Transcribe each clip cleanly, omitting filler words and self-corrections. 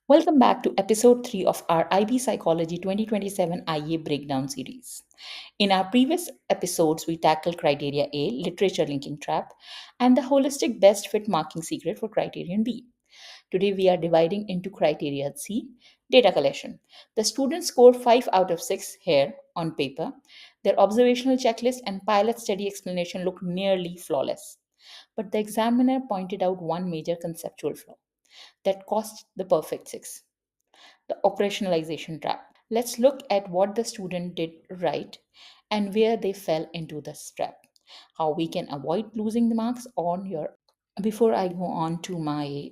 Welcome back to episode 3 of our IB Psychology 2027 IA Breakdown series. In our previous episodes, we tackled criteria A, literature linking trap, and the holistic best fit marking secret for criterion B. Today, we are dividing into criteria C, data collection. The students scored 5 out of 6 here on paper. Their observational checklist and pilot study explanation look nearly flawless. But the examiner pointed out one major conceptual flaw that cost the perfect 6, the operationalization trap. Let's look at what the student did right and where they fell into this trap. How we can avoid losing the marks on your. Before I go on to my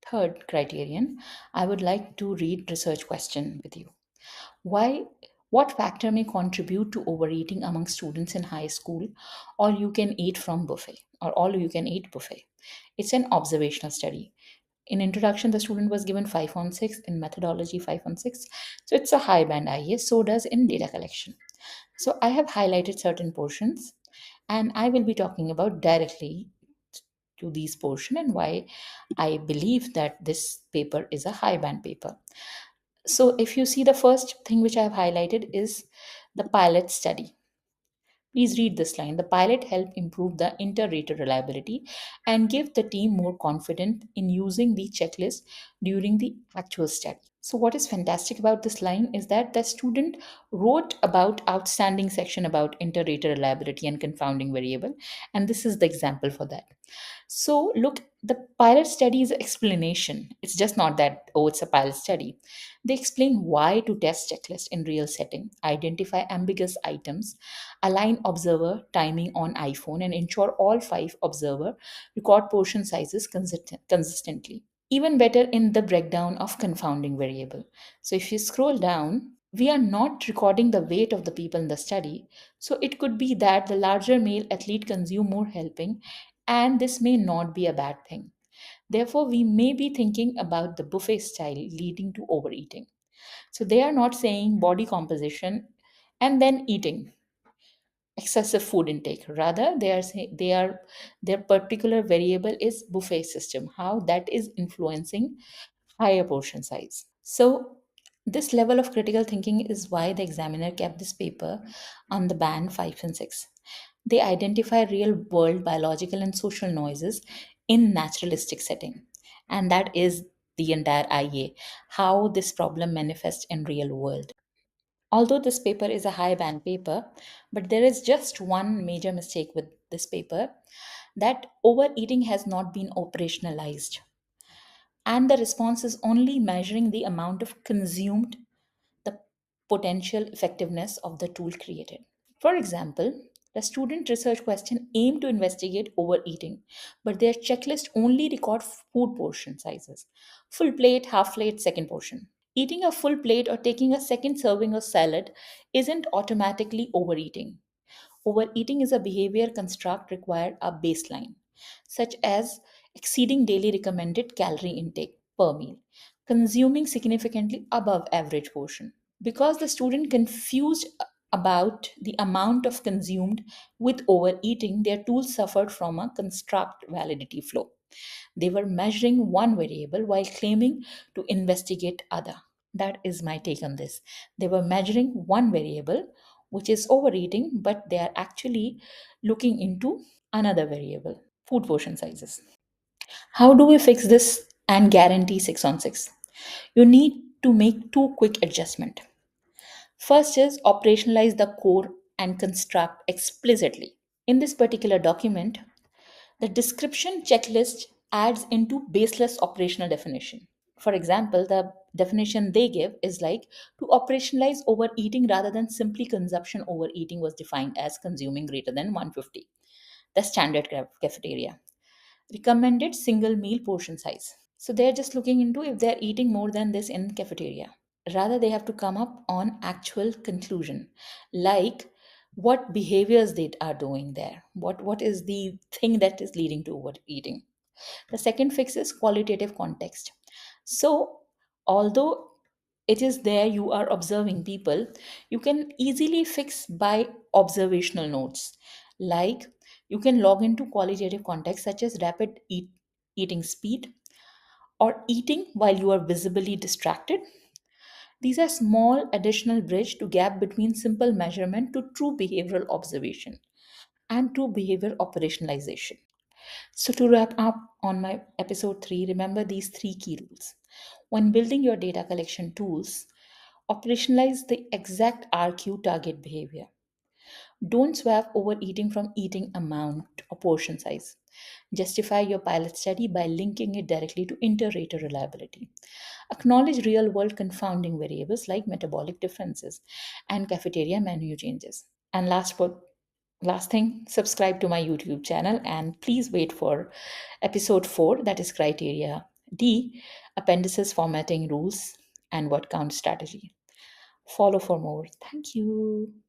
third criterion, I would like to read research question with you. Why what factor may contribute to overeating among students in high school or you can eat from buffet or all you can eat buffet? It's an observational study. In introduction, the student was given 5 on 6, in methodology 5 on 6. So it's a high band IA, so does in data collection. So I have highlighted certain portions and I will be talking about directly to these portion and why I believe that this paper is a high band paper. So if you see, the first thing which I have highlighted is the pilot study. Please read this line. The pilot helped improve the inter-rater reliability and give the team more confidence in using the checklist during the actual study. So what is fantastic about this line is that the student wrote about outstanding section about inter-rater reliability and confounding variable, and this is the example for that. So, look, the pilot study is explanation. It's just not that, oh, it's a pilot study. They explain why to test checklist in real setting, identify ambiguous items, align observer timing on iPhone, and ensure all 5 observer record portion sizes consistently. Even better in the breakdown of confounding variable. So, if you scroll down, we are not recording the weight of the people in the study. So it could be that the larger male athlete consume more helping, and this may not be a bad thing. Therefore, we may be thinking about the buffet style leading to overeating. So they are not saying body composition and then eating excessive food intake. Rather, they are saying their particular variable is buffet system, how that is influencing higher portion size. So, this level of critical thinking is why the examiner kept this paper on the band 5 and 6. They identify real world biological and social noises in naturalistic setting. And that is the entire IA, how this problem manifests in real world. Although this paper is a high band paper, but there is just one major mistake with this paper, that overeating has not been operationalized and the response is only measuring the amount of consumed, the potential effectiveness of the tool created. For example, the student research question aimed to investigate overeating, but their checklist only record food portion sizes: full plate, half plate, second portion. Eating a full plate or taking a second serving of salad isn't automatically overeating. Overeating is a behavior construct required a baseline, such as exceeding daily recommended calorie intake per meal, consuming significantly above average portion. Because the student confused about the amount of consumed with overeating, their tools suffered from a construct validity flow. They were measuring one variable while claiming to investigate other. That is my take on this. They were measuring one variable, which is overeating, but they are actually looking into another variable, food portion sizes. How do we fix this and guarantee 6 on 6? You need to make two quick adjustments. First is operationalize the core and construct explicitly. In this particular document, the description checklist adds into baseless operational definition. For example, the definition they give is like to operationalize overeating rather than simply consumption. Overeating was defined as consuming greater than 150, the standard cafeteria. Recommended single meal portion size. So they're just looking into if they're eating more than this in cafeteria. Rather, they have to come up on actual conclusion, like what behaviors they are doing there. What is the thing that is leading to overeating? The second fix is qualitative context. So, although it is there, you are observing people, you can easily fix by observational notes. Like you can log into qualitative context such as rapid eating speed, or eating while you are visibly distracted. These are small additional bridge to gap between simple measurement to true behavioral observation and true behavior operationalization. So to wrap up on my episode 3, remember these three key rules. When building your data collection tools, operationalize the exact RQ target behavior. Don't swap overeating from eating amount or portion size. Justify your pilot study by linking it directly to inter-rater reliability. Acknowledge real world confounding variables like metabolic differences and cafeteria menu changes. And last thing, subscribe to my YouTube channel and please wait for episode 4, that is criteria D, appendices formatting rules and what counts strategy. Follow for more. Thank you.